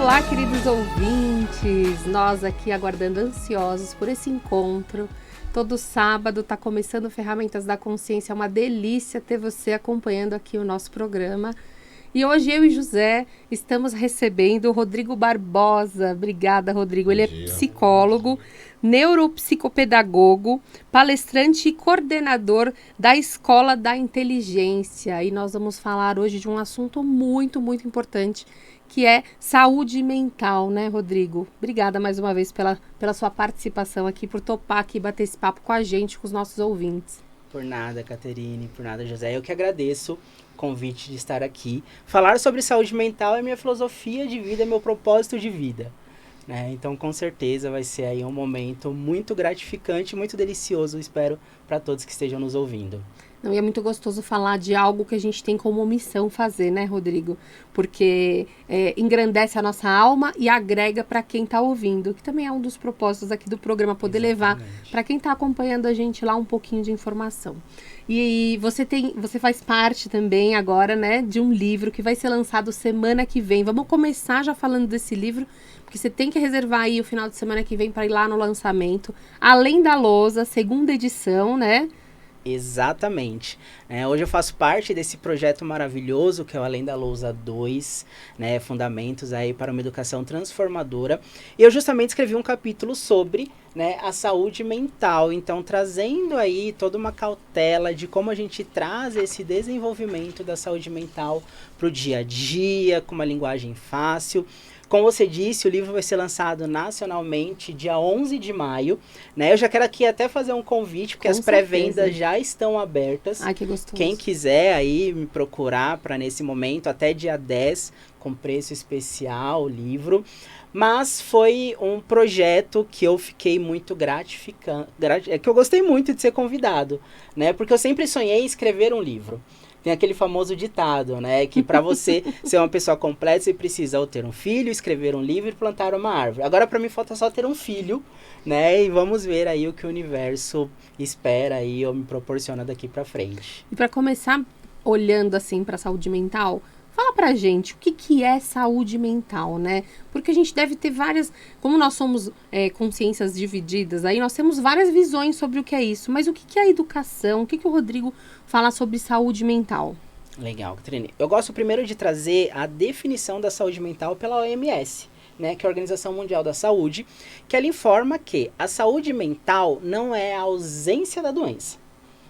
Olá, queridos ouvintes! Nós aqui aguardando ansiosos por esse encontro. Todo sábado está começando Ferramentas da Consciência. É uma delícia ter você acompanhando aqui o nosso programa. E hoje eu e José estamos recebendo o Rodrigo Barbosa. Obrigada, Rodrigo. Ele é psicólogo, neuropsicopedagogo, palestrante e coordenador da Escola da Inteligência. E nós vamos falar hoje de um assunto muito, muito importante, que é saúde mental, né, Rodrigo? Obrigada mais uma vez pela sua participação aqui, por topar aqui, bater esse papo com a gente, com os nossos ouvintes. Por nada, Caterine, por nada, José. Eu que agradeço o convite de estar aqui. Falar sobre saúde mental é minha filosofia de vida, é meu propósito de vida, né? Então, com certeza, vai ser aí um momento muito gratificante, muito delicioso, espero, para todos que estejam nos ouvindo. Não, e é muito gostoso falar de algo que a gente tem como missão fazer, né, Rodrigo? Porque engrandece a nossa alma e agrega para quem está ouvindo, que também é um dos propósitos aqui do programa, poder levar para quem está acompanhando a gente lá um pouquinho de informação. E você faz parte também agora, né, de um livro que vai ser lançado semana que vem. Vamos começar já falando desse livro, porque você tem que reservar aí o final de semana que vem para ir lá no lançamento. Além da Lousa, segunda edição, né? Exatamente. Hoje eu faço parte desse projeto maravilhoso que é o Além da Lousa 2, né, Fundamentos aí para uma Educação Transformadora. E eu justamente escrevi um capítulo sobre, né, a saúde mental, então trazendo aí toda uma cautela de como a gente traz esse desenvolvimento da saúde mental para o dia a dia, com uma linguagem fácil. Como você disse, o livro vai ser lançado nacionalmente dia 11 de maio, né? Eu já quero aqui até fazer um convite, porque as pré-vendas já estão abertas. Ai, que gostoso. Quem quiser aí me procurar para nesse momento, até dia 10, com preço especial, o livro. Mas foi um projeto que eu fiquei muito gratificante, que eu gostei muito de ser convidado, né? Porque eu sempre sonhei em escrever um livro. Tem aquele famoso ditado, né? Que para você ser uma pessoa completa, você precisa ou ter um filho, escrever um livro e plantar uma árvore. Agora, para mim, falta só ter um filho, né? E vamos ver aí o que o universo espera aí ou me proporciona daqui para frente. E para começar, olhando assim para a saúde mental, fala pra gente o que é saúde mental, né? Porque a gente deve ter várias... Como nós somos consciências divididas, aí nós temos várias visões sobre o que é isso. Mas o que é a educação? O que o Rodrigo fala sobre saúde mental? Legal, Catarina. Eu gosto primeiro de trazer a definição da saúde mental pela OMS, né, que é a Organização Mundial da Saúde, que ela informa que a saúde mental não é a ausência da doença.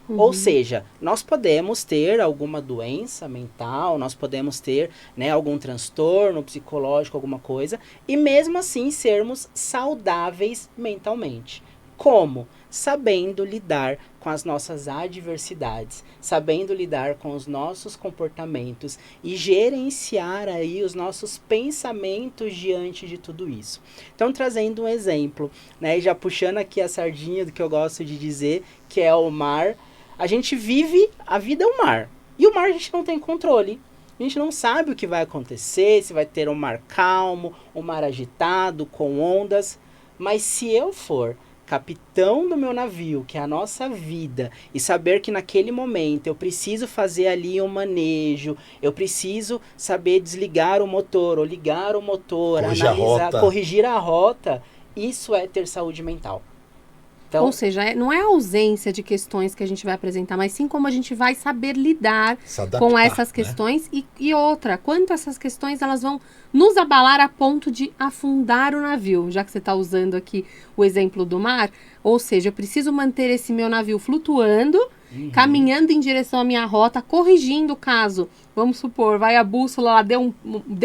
Ou seja, nós podemos ter alguma doença mental, nós podemos ter, né, algum transtorno psicológico, alguma coisa, e mesmo assim sermos saudáveis mentalmente. Como? Sabendo lidar com as nossas adversidades, sabendo lidar com os nossos comportamentos e gerenciar aí os nossos pensamentos diante de tudo isso. Então, trazendo um exemplo, né, e já puxando aqui a sardinha do que eu gosto de dizer, que é o mar. A gente vive, a vida é um mar. E o mar a gente não tem controle. A gente não sabe o que vai acontecer, se vai ter um mar calmo, um mar agitado, com ondas. Mas se eu for capitão do meu navio, que é a nossa vida, e saber que naquele momento eu preciso fazer ali um manejo, eu preciso saber desligar o motor ou ligar o motor, corrigir a rota, isso é ter saúde mental. Então, ou seja, não é a ausência de questões que a gente vai apresentar, mas sim como a gente vai saber lidar com essas questões, né? E outra, quanto essas questões elas vão nos abalar a ponto de afundar o navio, já que você está usando aqui o exemplo do mar. Ou seja, eu preciso manter esse meu navio flutuando, caminhando em direção à minha rota, corrigindo caso, vamos supor, vai a bússola lá, deu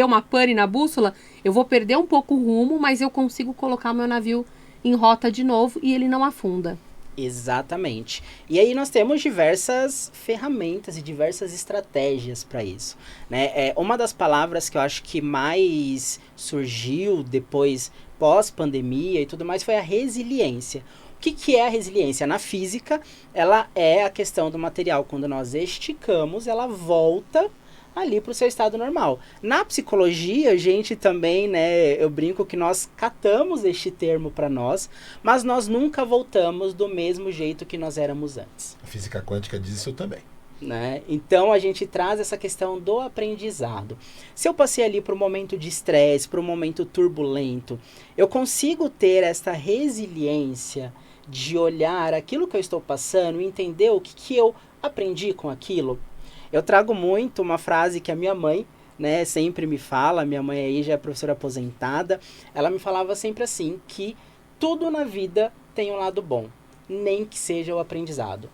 uma pane na bússola, eu vou perder um pouco o rumo, mas eu consigo colocar o meu navio em rota de novo e ele não afunda. Exatamente. E aí nós temos diversas ferramentas e diversas estratégias para isso, né? Uma das palavras que eu acho que mais surgiu depois, pós-pandemia e tudo mais, foi a resiliência. O que é a resiliência? Na física, ela é a questão do material. Quando nós esticamos, ela volta ali para o seu estado normal. Na psicologia, a gente também, né, eu brinco que nós catamos este termo para nós, mas nós nunca voltamos do mesmo jeito que nós éramos antes. A física quântica diz isso também. né? Então a gente traz essa questão do aprendizado. Se eu passei ali para um momento de estresse, para um momento turbulento, eu consigo ter esta resiliência de olhar aquilo que eu estou passando e entender o que eu aprendi com aquilo. Eu trago muito uma frase que a minha mãe, né, sempre me fala, minha mãe aí já é professora aposentada, ela me falava sempre assim, que tudo na vida tem um lado bom, nem que seja o aprendizado.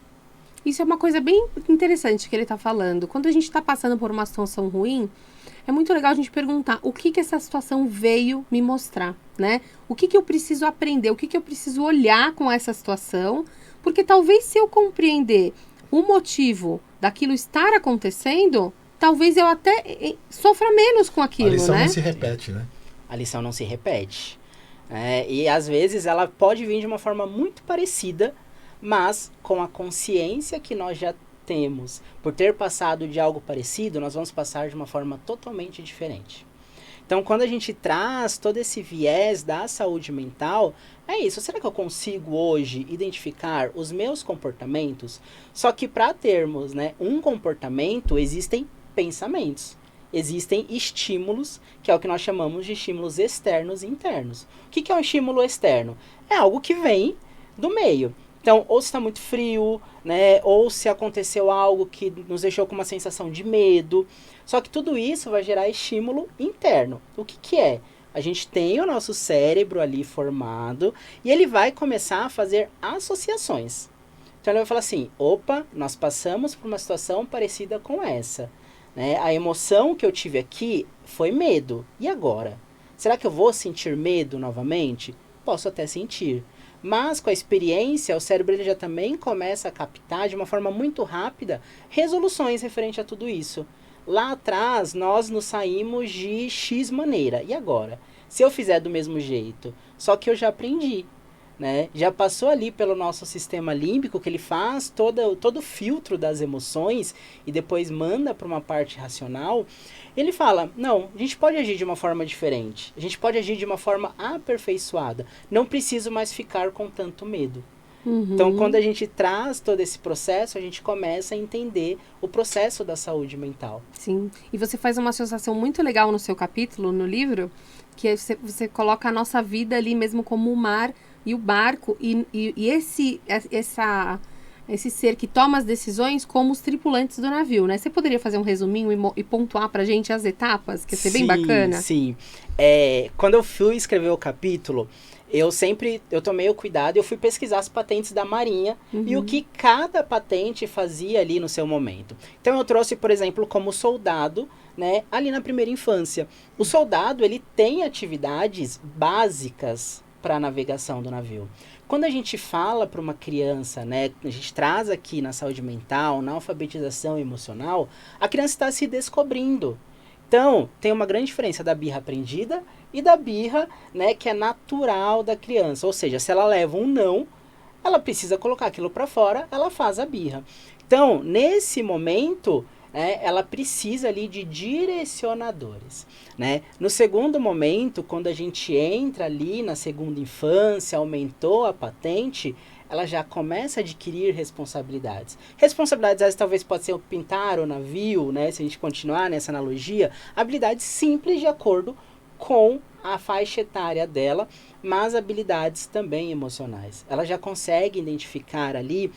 Isso é uma coisa bem interessante que ele está falando. Quando a gente está passando por uma situação ruim, é muito legal a gente perguntar o que essa situação veio me mostrar, né? O que eu preciso aprender, o que eu preciso olhar com essa situação, porque talvez se eu compreender o motivo daquilo estar acontecendo, talvez eu até sofra menos com aquilo, né? A lição não se repete, né? A lição não se repete. E às vezes ela pode vir de uma forma muito parecida, mas com a consciência que nós já temos, por ter passado de algo parecido, nós vamos passar de uma forma totalmente diferente. Então, quando a gente traz todo esse viés da saúde mental, é isso. Será que eu consigo hoje identificar os meus comportamentos? Só que para termos, né, um comportamento, existem pensamentos. Existem estímulos, que é o que nós chamamos de estímulos externos e internos. O que é um estímulo externo? É algo que vem do meio. Então, ou se está muito frio, né, ou se aconteceu algo que nos deixou com uma sensação de medo. Só que tudo isso vai gerar estímulo interno. O que é? A gente tem o nosso cérebro ali formado e ele vai começar a fazer associações. Então, ele vai falar assim, opa, nós passamos por uma situação parecida com essa. Né? A emoção que eu tive aqui foi medo. E agora? Será que eu vou sentir medo novamente? Posso até sentir. Mas com a experiência, o cérebro ele já também começa a captar de uma forma muito rápida resoluções referente a tudo isso. Lá atrás, nós nos saímos de X maneira. E agora? Se eu fizer do mesmo jeito, só que eu já aprendi, né? Já passou ali pelo nosso sistema límbico, que ele faz todo o filtro das emoções e depois manda para uma parte racional. Ele fala, não, a gente pode agir de uma forma diferente. A gente pode agir de uma forma aperfeiçoada. Não preciso mais ficar com tanto medo. Então, quando a gente traz todo esse processo, a gente começa a entender o processo da saúde mental. Sim. E você faz uma associação muito legal no seu capítulo, no livro, que é você coloca a nossa vida ali mesmo como o mar e o barco. E esse ser que toma as decisões como os tripulantes do navio, né? Você poderia fazer um resuminho e pontuar pra gente as etapas, que ia ser bem bacana? Sim. Quando eu fui escrever o capítulo, eu tomei o cuidado e eu fui pesquisar as patentes da Marinha e o que cada patente fazia ali no seu momento. Então eu trouxe, por exemplo, como soldado, né, ali na primeira infância. O soldado, ele tem atividades básicas para a navegação do navio. Quando a gente fala para uma criança, né, a gente traz aqui na saúde mental, na alfabetização emocional, a criança está se descobrindo. Então, tem uma grande diferença da birra aprendida e da birra, né, que é natural da criança. Ou seja, se ela leva um não, ela precisa colocar aquilo para fora, ela faz a birra. Então, nesse momento, né, ela precisa ali de direcionadores. Né? No segundo momento, quando a gente entra ali na segunda infância, aumentou a patente, ela já começa a adquirir responsabilidades. Responsabilidades, às vezes, talvez pode ser o pintar o navio, né? Se a gente continuar nessa analogia, habilidades simples de acordo com a faixa etária dela, mas habilidades também emocionais. Ela já consegue identificar ali,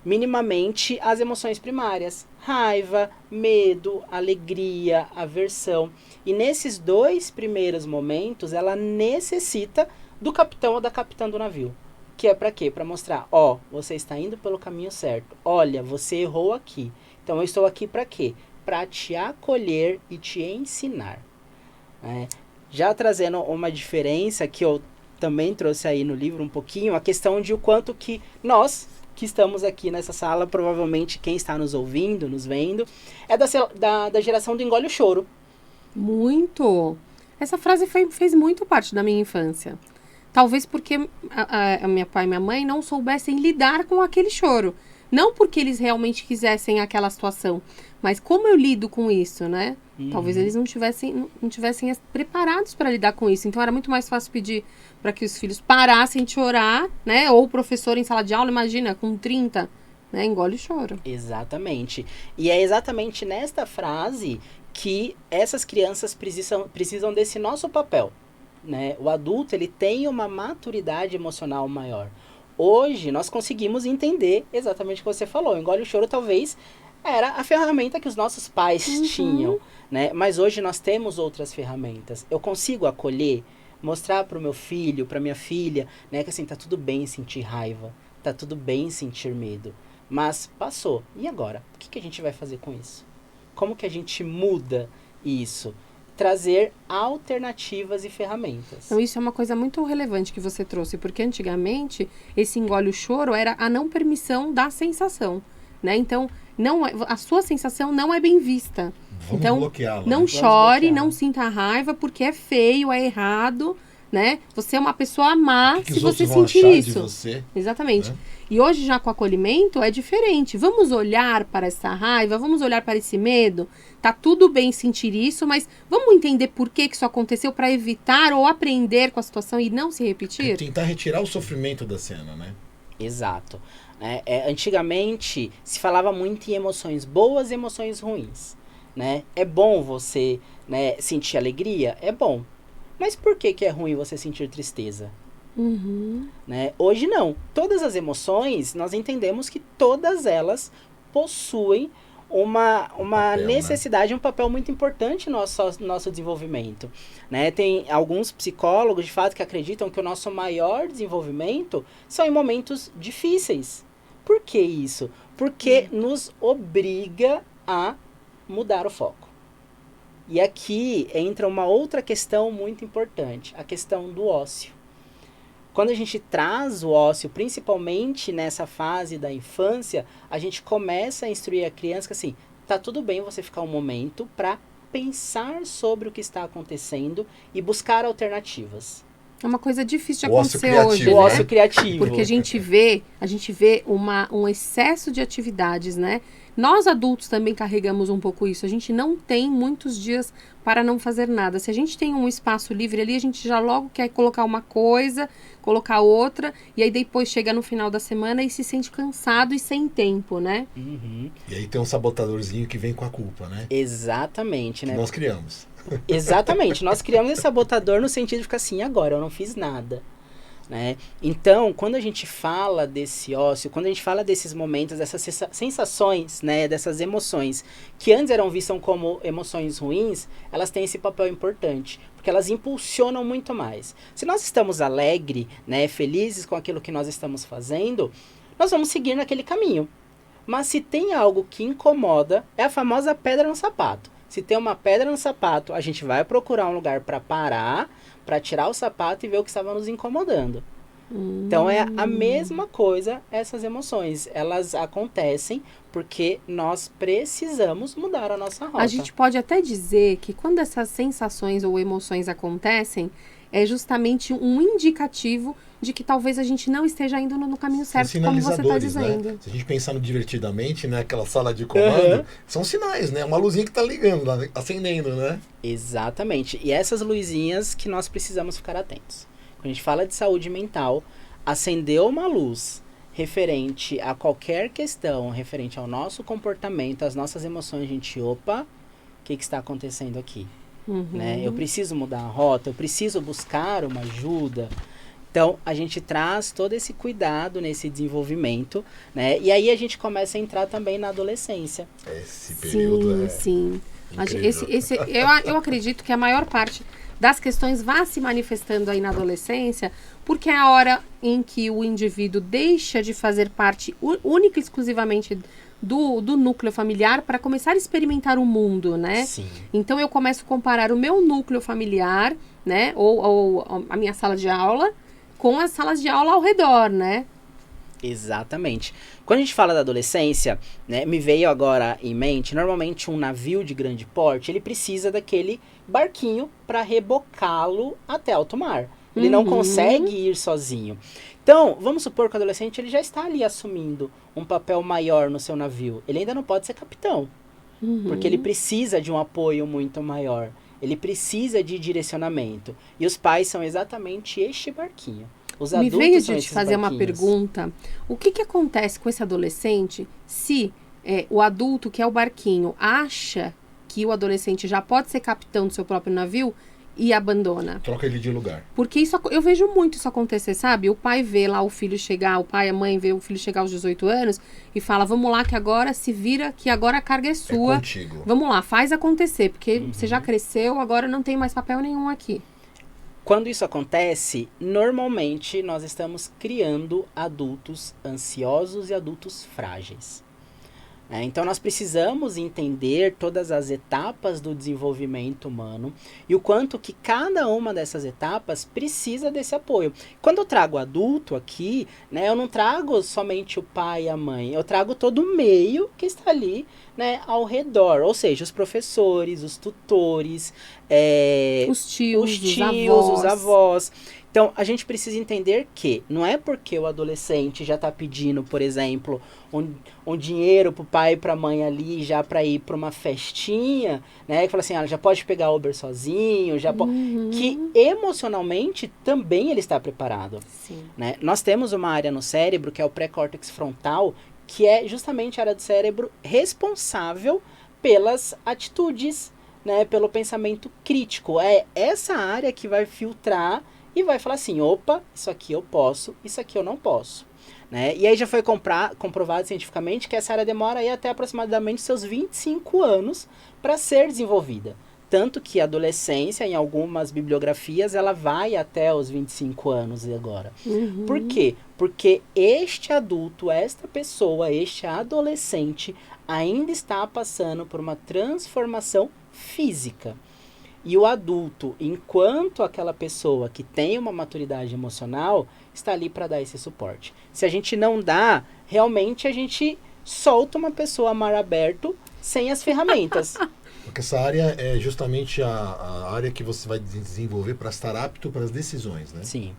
minimamente, as emoções primárias. Raiva, medo, alegria, aversão. E nesses 2 primeiros momentos, ela necessita do capitão ou da capitã do navio. Que é para quê? Para mostrar, você está indo pelo caminho certo. Olha, você errou aqui. Então, eu estou aqui para quê? Para te acolher e te ensinar. Já trazendo uma diferença que eu também trouxe aí no livro um pouquinho, a questão de o quanto que nós, que estamos aqui nessa sala, provavelmente quem está nos ouvindo, nos vendo, é da geração do engole o choro. Muito! Essa frase fez muito parte da minha infância. Talvez porque a meu pai e minha mãe não soubessem lidar com aquele choro. Não porque eles realmente quisessem aquela situação, mas como eu lido com isso, né? Talvez eles não tivessem preparados para lidar com isso. Então era muito mais fácil pedir para que os filhos parassem de chorar, né? Ou o professor em sala de aula, imagina, com 30, né? Engole o choro. Exatamente. E é exatamente nesta frase que essas crianças precisam desse nosso papel, né? O adulto, ele tem uma maturidade emocional maior. Hoje, nós conseguimos entender exatamente o que você falou. Engole o choro, talvez, era a ferramenta que os nossos pais tinham, né? Mas hoje nós temos outras ferramentas. Eu consigo acolher, mostrar para o meu filho, para minha filha, né? Que assim, tá tudo bem sentir raiva, tá tudo bem sentir medo. Mas passou. E agora? O que a gente vai fazer com isso? Como que a gente muda isso? Trazer alternativas e ferramentas. Então, isso é uma coisa muito relevante que você trouxe, porque antigamente esse engole o choro era a não permissão da sensação, né? Então, a sua sensação não é bem vista. Vamos então, bloqueá-la. Não chore, não sinta raiva, porque é feio, é errado, né? Você é uma pessoa má se você sentir isso. De você, exatamente. Né? E hoje, já com o acolhimento, é diferente. Vamos olhar para essa raiva, vamos olhar para esse medo. Tá tudo bem sentir isso, mas vamos entender por que isso aconteceu para evitar ou aprender com a situação e não se repetir? É tentar retirar o sofrimento da cena, né? Exato. Antigamente, se falava muito em emoções boas e emoções ruins, né? É bom você, né, sentir alegria? É bom. Mas por que é ruim você sentir tristeza? Né? Hoje não. Todas as emoções, nós entendemos que todas elas possuem uma papel, necessidade, né? Um papel muito importante no nosso desenvolvimento. Né? Tem alguns psicólogos, de fato, que acreditam que o nosso maior desenvolvimento são em momentos difíceis. Por que isso? Porque nos obriga a mudar o foco. E aqui entra uma outra questão muito importante, a questão do ócio. Quando a gente traz o ócio, principalmente nessa fase da infância, a gente começa a instruir a criança que assim, tá tudo bem você ficar um momento para pensar sobre o que está acontecendo e buscar alternativas. É uma coisa difícil de acontecer hoje, né? O ócio criativo. Porque a gente vê um excesso de atividades, né? Nós adultos também carregamos um pouco isso. A gente não tem muitos dias para não fazer nada. Se a gente tem um espaço livre ali, a gente já logo quer colocar uma coisa, colocar outra, e aí depois chega no final da semana e se sente cansado e sem tempo, né? E aí tem um sabotadorzinho que vem com a culpa, né? Exatamente, né? Que nós criamos. Exatamente. Nós criamos esse sabotador no sentido de ficar assim, agora eu não fiz nada. Né? Então, quando a gente fala desse ócio, quando a gente fala desses momentos, dessas sensações, né, dessas emoções, que antes eram vistas como emoções ruins, elas têm esse papel importante, porque elas impulsionam muito mais. Se nós estamos alegres, né, felizes com aquilo que nós estamos fazendo, nós vamos seguir naquele caminho. Mas se tem algo que incomoda, é a famosa pedra no sapato. Se tem uma pedra no sapato, a gente vai procurar um lugar para parar, para tirar o sapato e ver o que estava nos incomodando. Então é a mesma coisa essas emoções. Elas acontecem porque nós precisamos mudar a nossa rota. A gente pode até dizer que quando essas sensações ou emoções acontecem, é justamente um indicativo de que talvez a gente não esteja indo no caminho certo, como você está dizendo. Né? Se a gente pensar no divertidamente, né, aquela sala de comando, são sinais, né? Uma luzinha que está ligando, acendendo, né? Exatamente. E essas luzinhas que nós precisamos ficar atentos. Quando a gente fala de saúde mental, acendeu uma luz referente a qualquer questão, referente ao nosso comportamento, às nossas emoções, a gente, opa, o que está acontecendo aqui? Né? Eu preciso mudar a rota, eu preciso buscar uma ajuda. Então, a gente traz todo esse cuidado nesse desenvolvimento, né? E aí a gente começa a entrar também na adolescência. Esse período sim. Eu acredito que a maior parte das questões vai se manifestando aí na adolescência, porque é a hora em que o indivíduo deixa de fazer parte única e exclusivamente do núcleo familiar para começar a experimentar o mundo, né? Sim. Então eu começo a comparar o meu núcleo familiar, né? Ou a minha sala de aula com as salas de aula ao redor, né? Exatamente. Quando a gente fala da adolescência, né, me veio agora em mente, normalmente um navio de grande porte, ele precisa daquele barquinho para rebocá-lo até alto mar. Ele não consegue ir sozinho. Então, vamos supor que o adolescente ele já está ali assumindo um papel maior no seu navio. Ele ainda não pode ser capitão, porque ele precisa de um apoio muito maior. Ele precisa de direcionamento. E os pais são exatamente este barquinho. Os Me adultos veio são de esses te fazer uma barquinhos. pergunta. O que acontece com esse adolescente se o adulto, que é o barquinho, acha que o adolescente já pode ser capitão do seu próprio navio e abandona? Troca ele de lugar. Porque eu vejo muito isso acontecer, sabe? O pai vê lá o filho chegar, o pai e a mãe vê o filho chegar aos 18 anos e fala, vamos lá que agora se vira, que agora a carga é sua. É contigo. Vamos lá, faz acontecer, porque você já cresceu, agora não tem mais papel nenhum aqui. Quando isso acontece, normalmente nós estamos criando adultos ansiosos e adultos frágeis. Então nós precisamos entender todas as etapas do desenvolvimento humano e o quanto que cada uma dessas etapas precisa desse apoio. Quando eu trago adulto aqui, né, eu não trago somente o pai e a mãe, eu trago todo o meio que está ali, né, ao redor, ou seja, os professores, os tutores, Os tios, os avós. Então, a gente precisa entender que não é porque o adolescente já está pedindo, por exemplo, um dinheiro pro pai e pra mãe ali já para ir para uma festinha, né? Que fala assim, já pode pegar Uber sozinho, que emocionalmente também ele está preparado. Sim. Né? Nós temos uma área no cérebro que é o pré-córtex frontal, que é justamente a área do cérebro responsável pelas atitudes, né? Pelo pensamento crítico. É essa área que vai filtrar e vai falar assim, opa, isso aqui eu posso, isso aqui eu não posso. Né? E aí já foi comprovado cientificamente que essa área demora aí até aproximadamente seus 25 anos para ser desenvolvida. Tanto que a adolescência, em algumas bibliografias, ela vai até os 25 anos agora. Por quê? Porque este adulto, esta pessoa, este adolescente, ainda está passando por uma transformação física. E o adulto, enquanto aquela pessoa que tem uma maturidade emocional, está ali para dar esse suporte. Se a gente não dá, realmente a gente solta uma pessoa a mar aberto sem as ferramentas. Porque essa área é justamente a área que você vai desenvolver para estar apto para as decisões, né? Sim.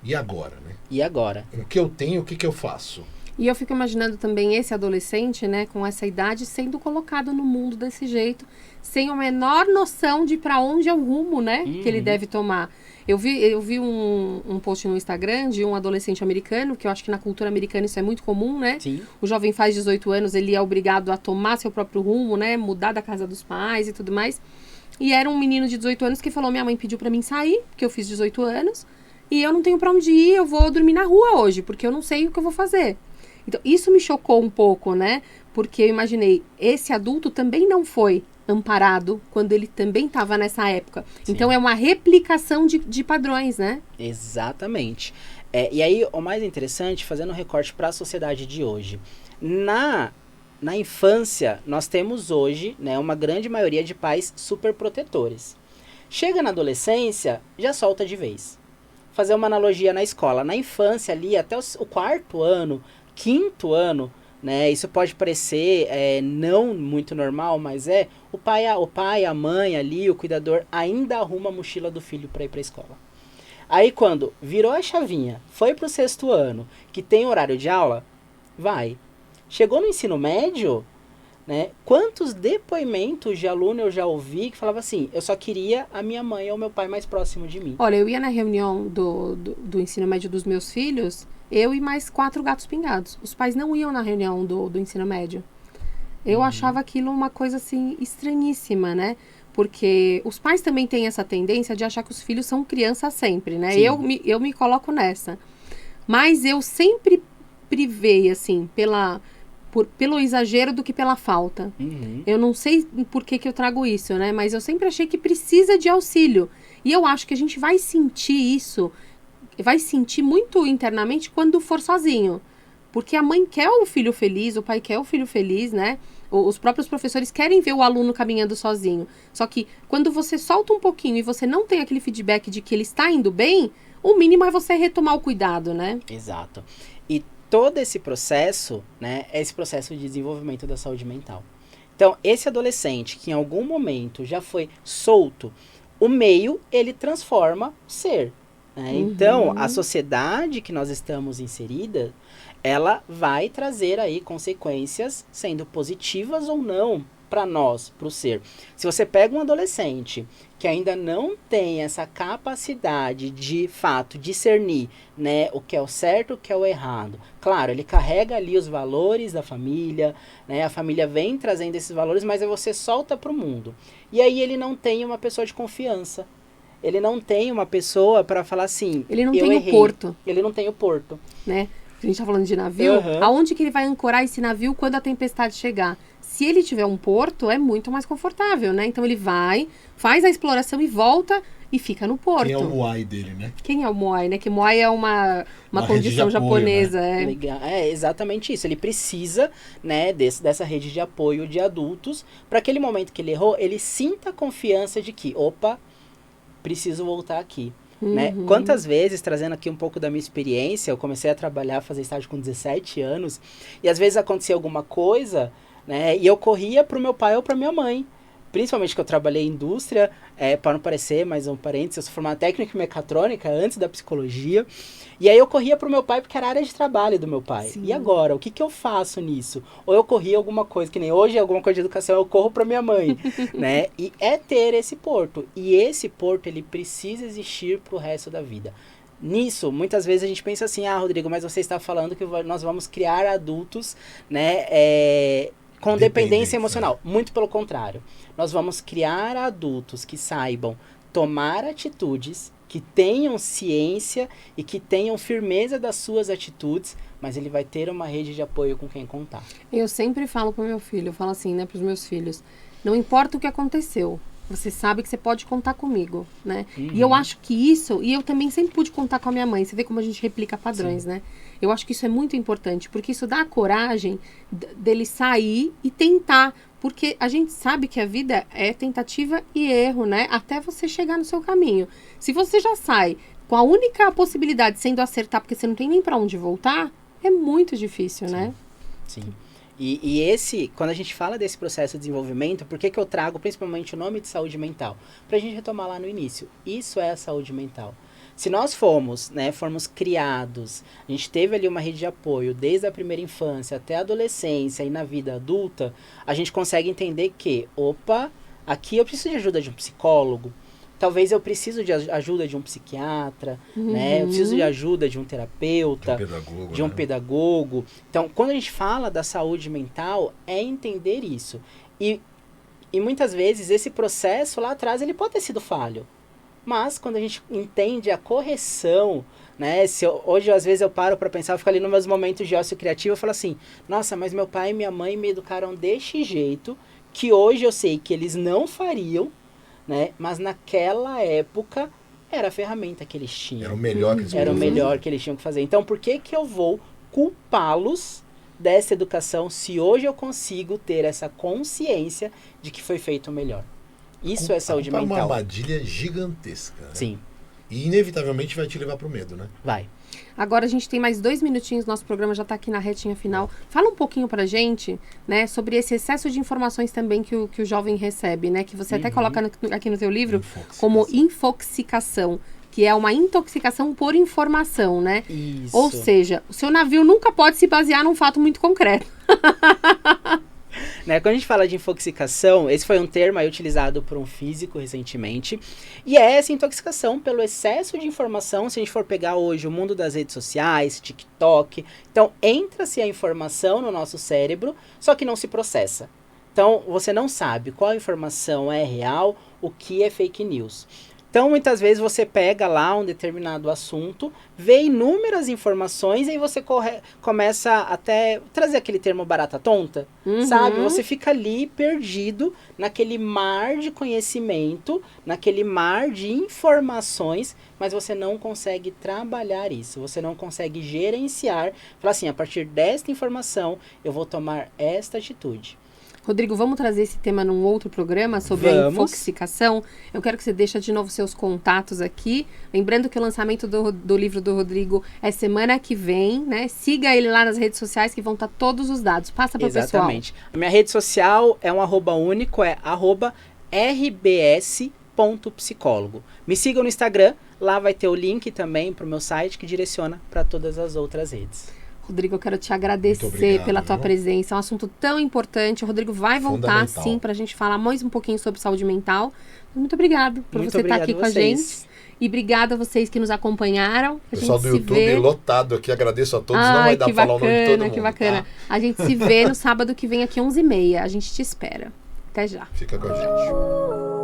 E agora, né? E agora? O que eu tenho, o que eu faço? E eu fico imaginando também esse adolescente, né, com essa idade, sendo colocado no mundo desse jeito, sem a menor noção de para onde é o rumo, né, que ele deve tomar. Eu vi um post no Instagram de um adolescente americano, que eu acho que na cultura americana isso é muito comum, né? Sim. O jovem faz 18 anos, ele é obrigado a tomar seu próprio rumo, né, mudar da casa dos pais e tudo mais. E era um menino de 18 anos que falou, minha mãe pediu para mim sair, porque eu fiz 18 anos, e eu não tenho para onde ir, eu vou dormir na rua hoje, porque eu não sei o que eu vou fazer. Então, isso me chocou um pouco, né? Porque eu imaginei, esse adulto também não foi amparado quando ele também estava nessa época. Sim. Então, é uma replicação de padrões, né? Exatamente. E aí, o mais interessante, fazendo um recorte para a sociedade de hoje. Na infância, nós temos hoje, né, uma grande maioria de pais super protetores. Chega na adolescência, já solta de vez. Fazer uma analogia na escola. Na infância ali, até o 4º ano, 5º ano, né? Isso pode parecer não muito normal, mas o pai, a mãe ali, o cuidador, ainda arruma a mochila do filho para ir para a escola. Aí quando virou a chavinha, foi para o 6º ano, que tem horário de aula, vai. Chegou no ensino médio, né? Quantos depoimentos de aluno eu já ouvi que falava assim, eu só queria a minha mãe ou meu pai mais próximo de mim. Olha, eu ia na reunião do ensino médio dos meus filhos, eu e mais 4 gatos pingados. Os pais não iam na reunião do ensino médio. Eu achava aquilo uma coisa, assim, estranhíssima, né? Porque os pais também têm essa tendência de achar que os filhos são crianças sempre, né? Eu me coloco nessa. Mas eu sempre privei, assim, pelo exagero do que pela falta. Eu não sei por que eu trago isso, né? Mas eu sempre achei que precisa de auxílio. E eu acho que a gente vai sentir isso, vai sentir muito internamente quando for sozinho. Porque a mãe quer o filho feliz, o pai quer o filho feliz, né? Os próprios professores querem ver o aluno caminhando sozinho. Só que quando você solta um pouquinho e você não tem aquele feedback de que ele está indo bem, o mínimo é você retomar o cuidado, né? Exato. E todo esse processo, né, é esse processo de desenvolvimento da saúde mental. Então, esse adolescente que em algum momento já foi solto, o meio, ele transforma o ser. Né? Então, a sociedade que nós estamos inserida, ela vai trazer aí consequências, sendo positivas ou não, para nós, para o ser. Se você pega um adolescente que ainda não tem essa capacidade de fato discernir, né, o que é o certo, o que é o errado. Claro, ele carrega ali os valores da família, né, a família vem trazendo esses valores, mas aí você solta para o mundo. E aí ele não tem uma pessoa de confiança. Ele não tem uma pessoa para falar assim, ele não tem o porto. Ele não tem o porto. Né? A gente tá falando de navio, aonde que ele vai ancorar esse navio quando a tempestade chegar? Se ele tiver um porto, é muito mais confortável, né? Então ele vai, faz a exploração e volta e fica no porto. Quem é o Moai dele, né? Quem é o Moai, né? Que Moai é uma condição apoio, japonesa. Né? É exatamente isso. Ele precisa, né, dessa rede de apoio de adultos, para aquele momento que ele errou, ele sinta a confiança de que, opa, preciso voltar aqui. Né? Quantas vezes, trazendo aqui um pouco da minha experiência, eu comecei a trabalhar, fazer estágio com 17 anos, e às vezes acontecia alguma coisa, né, e eu corria pro meu pai ou pra minha mãe. Principalmente que eu trabalhei em indústria, para não parecer, mais um parênteses, eu sou formado técnico em mecatrônica antes da psicologia. E aí eu corria pro meu pai porque era a área de trabalho do meu pai. Sim. E agora, o que eu faço nisso? Ou eu corria alguma coisa, que nem hoje alguma coisa de educação, eu corro pra minha mãe, né? E é ter esse porto. E esse porto, ele precisa existir pro resto da vida. Nisso, muitas vezes a gente pensa assim, Rodrigo, mas você está falando que nós vamos criar adultos, né, com dependência emocional. Muito pelo contrário. Nós vamos criar adultos que saibam tomar atitudes, que tenham ciência e que tenham firmeza das suas atitudes, mas ele vai ter uma rede de apoio com quem contar. Eu sempre falo pro meu filho, eu falo assim, né, pros meus filhos, não importa o que aconteceu, você sabe que você pode contar comigo, né? E eu acho que isso, e eu também sempre pude contar com a minha mãe, você vê como a gente replica padrões, né? Eu acho que isso é muito importante, porque isso dá a coragem dele sair e tentar, porque a gente sabe que a vida é tentativa e erro, né? Até você chegar no seu caminho. Se você já sai com a única possibilidade sendo acertar, porque você não tem nem para onde voltar, é muito difícil, né? Sim. E esse, quando a gente fala desse processo de desenvolvimento, por que eu trago principalmente o nome de saúde mental? Pra gente retomar lá no início. Isso é a saúde mental. Se nós formos criados, a gente teve ali uma rede de apoio desde a primeira infância até a adolescência e na vida adulta, a gente consegue entender que, opa, aqui eu preciso de ajuda de um psicólogo, talvez eu preciso de ajuda de um psiquiatra, né? Eu preciso de ajuda de um terapeuta, de um pedagogo. Então, quando a gente fala da saúde mental, é entender isso. E muitas vezes esse processo lá atrás, ele pode ter sido falho. Mas quando a gente entende a correção, né? Hoje, às vezes, eu paro para pensar, eu fico ali nos meus momentos de ócio criativo, eu falo assim, nossa, mas meu pai e minha mãe me educaram deste jeito, que hoje eu sei que eles não fariam, né? Mas naquela época era a ferramenta que eles tinham. Era o melhor que eles Era o melhor que eles tinham que fazer. Então, por que eu vou culpá-los dessa educação se hoje eu consigo ter essa consciência de que foi feito o melhor? Isso é saúde mental. É uma armadilha gigantesca. Né? Sim. E inevitavelmente vai te levar pro medo, né? Vai. Agora a gente tem mais 2 minutinhos, nosso programa já está aqui na retinha final. Fala um pouquinho pra gente, né, sobre esse excesso de informações também que o jovem recebe, né? Que você até coloca aqui no teu livro como infoxicação, que é uma intoxicação por informação, né? Isso. Ou seja, o seu navio nunca pode se basear num fato muito concreto. Né, quando a gente fala de intoxicação, esse foi um termo aí utilizado por um físico recentemente, e é essa intoxicação pelo excesso de informação. Se a gente for pegar hoje o mundo das redes sociais, TikTok, então entra-se a informação no nosso cérebro, só que não se processa. Então você não sabe qual informação é real, o que é fake news. Então, muitas vezes você pega lá um determinado assunto, vê inúmeras informações e aí você começa até trazer aquele termo barata tonta, sabe? Você fica ali perdido naquele mar de conhecimento, naquele mar de informações, mas você não consegue trabalhar isso, você não consegue gerenciar. Falar assim, a partir desta informação, eu vou tomar esta atitude. Rodrigo, vamos trazer esse tema num outro programa sobre a infoxicação. Eu quero que você deixe de novo seus contatos aqui. Lembrando que o lançamento do livro do Rodrigo é semana que vem, né? Siga ele lá nas redes sociais que vão estar todos os dados. Passa para o pessoal. Exatamente. A minha rede social é um @único, é @rbs.psicólogo. Me sigam no Instagram, lá vai ter o link também para o meu site que direciona para todas as outras redes. Rodrigo, eu quero te agradecer pela tua presença. É um assunto tão importante. O Rodrigo vai voltar, sim, para a gente falar mais um pouquinho sobre saúde mental. Muito obrigado por você estar aqui com a gente. E obrigada a vocês que nos acompanharam. Pessoal do YouTube lotado aqui, agradeço a todos. Não vai dar pra falar o nome de todo mundo. Que bacana. Tá? A gente se vê no sábado que vem aqui 11h30. A gente te espera. Até já. Fica com a gente.